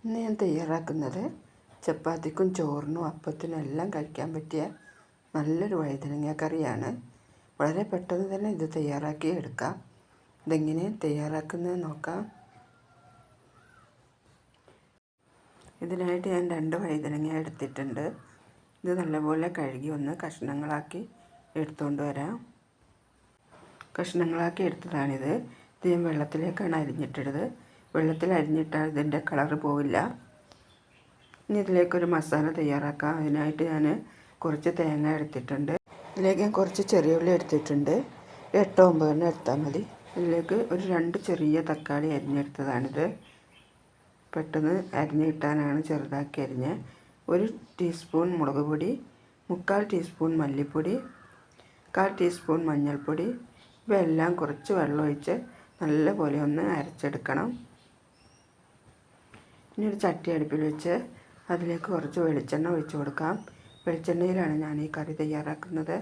ഇന്ന് ഞാൻ തയ്യാറാക്കുന്നത് ചപ്പാത്തിക്കും ചോറിനും അപ്പത്തിനും എല്ലാം കഴിക്കാൻ പറ്റിയ നല്ലൊരു വഴുതനങ്ങ കറിയാണ്. വളരെ പെട്ടെന്ന് തന്നെ ഇത് തയ്യാറാക്കി എടുക്കാം. ഇതെങ്ങനെ തയ്യാറാക്കുന്നത് നോക്കാം. ഇതിനായിട്ട് ഞാൻ 2 വഴുതനങ്ങ എടുത്തിട്ടുണ്ട്. ഇത് നല്ലപോലെ കഴുകി ഒന്ന് കഷ്ണങ്ങളാക്കി എടുത്തുകൊണ്ട് വരാം. കഷ്ണങ്ങളാക്കി എടുത്തതാണിത്. ഇത് ഞാൻ വെള്ളത്തിലേക്കാണ് അരിഞ്ഞിട്ടത്. വെള്ളത്തിൽ അരിഞ്ഞിട്ടാൽ ഇതിൻ്റെ കളറ് പോവില്ല. ഇനി ഇതിലേക്കൊരു മസാല തയ്യാറാക്കാം. അതിനായിട്ട് ഞാൻ കുറച്ച് തേങ്ങ എടുത്തിട്ടുണ്ട്. ഇതിലേക്ക് ഞാൻ കുറച്ച് ചെറിയ ഉള്ളി എടുത്തിട്ടുണ്ട്. 8-9 എണ്ണം എടുത്താൽ മതി. ഇതിലേക്ക് ഒരു 2 ചെറിയ തക്കാളി അരിഞ്ഞെടുത്തതാണിത്. പെട്ടെന്ന് അരിഞ്ഞ് കിട്ടാനാണ് ചെറുതാക്കി അരിഞ്ഞ്. 1 ടീസ്പൂൺ മുളക് പൊടി, 3/4 ടീസ്പൂൺ മല്ലിപ്പൊടി, 1/4 ടീസ്പൂൺ മഞ്ഞൾപ്പൊടി. ഇവയെല്ലാം കുറച്ച് വെള്ളമൊഴിച്ച് നല്ലപോലെ ഒന്ന് അരച്ചെടുക്കണം. ഇനി ഒരു ചട്ടി അടുപ്പിൽ വെച്ച് അതിലേക്ക് കുറച്ച് വെളിച്ചെണ്ണ ഒഴിച്ച് കൊടുക്കാം. വെളിച്ചെണ്ണയിലാണ് ഞാൻ ഈ കറി തയ്യാറാക്കുന്നത്.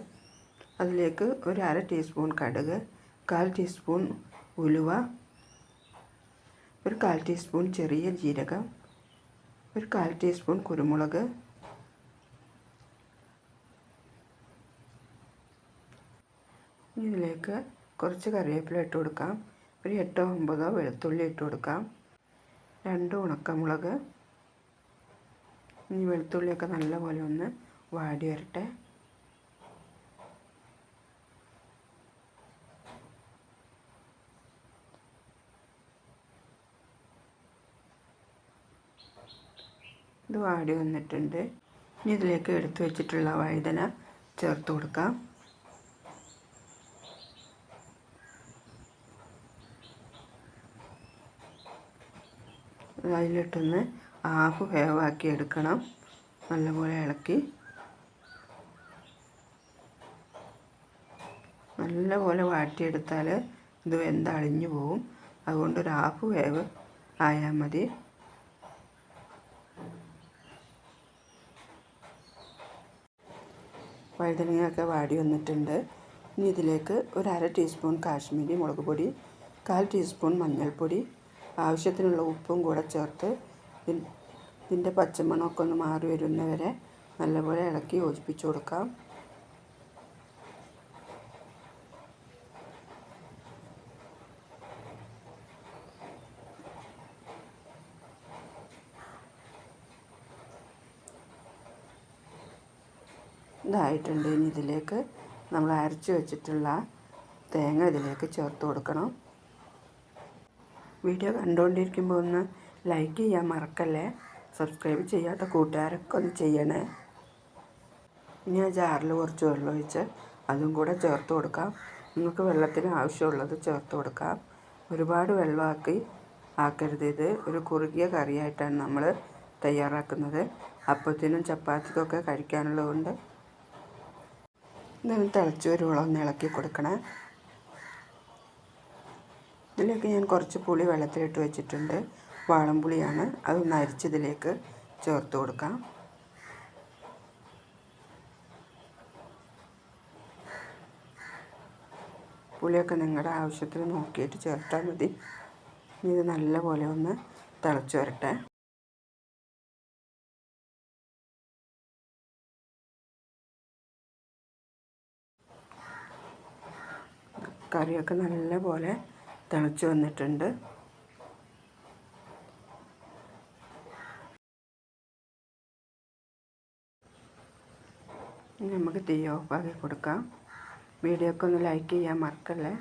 അതിലേക്ക് ഒരു 1/2 ടീസ്പൂൺ കടുക്, 1/4 ടീസ്പൂൺ ഉലുവ, ഒരു 1/4 ടീസ്പൂൺ ചെറിയ ജീരകം, ഒരു 1/4 ടീസ്പൂൺ കുരുമുളക്, ഇതിലേക്ക് കുറച്ച് കറിവേപ്പില ഇട്ട് കൊടുക്കാം. ഒരു 8-9 വെളുത്തുള്ളി ഇട്ട് കൊടുക്കാം. 2 ഉണക്കമുളക്. ഇനി വെളുത്തുള്ളിയൊക്കെ നല്ലപോലെ ഒന്ന് വാടി വരട്ടെ. ഇത് വാടി വന്നിട്ടുണ്ട്. ഇനി ഇതിലേക്ക് എടുത്തു വെച്ചിട്ടുള്ള വഴുതന ചേർത്ത് കൊടുക്കാം. അതിലിട്ടൊന്ന് ഹാഫ് വേവാക്കി എടുക്കണം. നല്ലപോലെ ഇളക്കി നല്ലപോലെ വാട്ടിയെടുത്താൽ ഇത് വെന്തളിഞ്ഞു പോവും. അതുകൊണ്ട് ഒരു ഹാഫ് വേവ് ആയാൽ മതി. വഴുതനങ്ങയൊക്കെ വാടി വന്നിട്ടുണ്ട്. ഇനി ഇതിലേക്ക് ഒരു 1/2 ടീസ്പൂൺ കാശ്മീരി മുളക് പൊടി, 1/4 ടീസ്പൂൺ മഞ്ഞൾപ്പൊടി, ആവശ്യത്തിനുള്ള ഉപ്പും കൂടെ ചേർത്ത് ഇതിൻ്റെ പച്ചമണമൊക്കെ ഒന്ന് മാറി വരുന്നവരെ നല്ലപോലെ ഇളക്കി യോജിപ്പിച്ച് കൊടുക്കാം. ഇതായിട്ടുണ്ട്. ഇനി ഇതിലേക്ക് നമ്മൾ അരച്ച് വെച്ചിട്ടുള്ള തേങ്ങ ഇതിലേക്ക് ചേർത്ത് കൊടുക്കണം. വീഡിയോ കണ്ടുകൊണ്ടിരിക്കുമ്പോൾ ഒന്ന് ലൈക്ക് ചെയ്യാൻ മറക്കല്ലേ. സബ്സ്ക്രൈബ് ചെയ്യാത്ത കൂട്ടുകാരൊക്കെ ഒന്ന് ചെയ്യണേ. ഇനി ആ ജാറിൽ കുറച്ച് വെള്ളം ഒഴിച്ച് അതും കൂടെ ചേർത്ത് കൊടുക്കാം. നിങ്ങൾക്ക് വെള്ളത്തിന് ആവശ്യമുള്ളത് ചേർത്ത് കൊടുക്കാം. ഒരുപാട് വെള്ളമാക്കി ആക്കരുത്. ഇത് ഒരു കുറുകിയ കറിയായിട്ടാണ് നമ്മൾ തയ്യാറാക്കുന്നത്. അപ്പത്തിനും ചപ്പാത്തിക്കൊക്കെ കഴിക്കാനുള്ളതുകൊണ്ട് ഇതൊന്ന് തിളച്ച് വരുവോളം ഒന്ന് ഇളക്കി കൊടുക്കണേ. ഇതിലേക്ക് ഞാൻ കുറച്ച് പുളി വെള്ളത്തിലിട്ട് വെച്ചിട്ടുണ്ട്. വാളംപുളിയാണ്. അതൊന്ന് അരിച്ചതിലേക്ക് ചേർത്ത് കൊടുക്കാം. പുളിയൊക്കെ നിങ്ങളുടെ ആവശ്യത്തിന് നോക്കിയിട്ട് ചേർത്താൽ മതി. ഇത് നല്ലപോലെ ഒന്ന് തിളച്ച് വരട്ടെ. കറിയൊക്കെ നല്ലപോലെ തിളച്ച് വന്നിട്ടുണ്ട്. ഇനി നമുക്ക് തീ ഓഫാക്കി കൊടുക്കാം. വീഡിയോക്ക് ഒന്ന് ലൈക്ക് ചെയ്യാൻ മറക്കല്ലേ.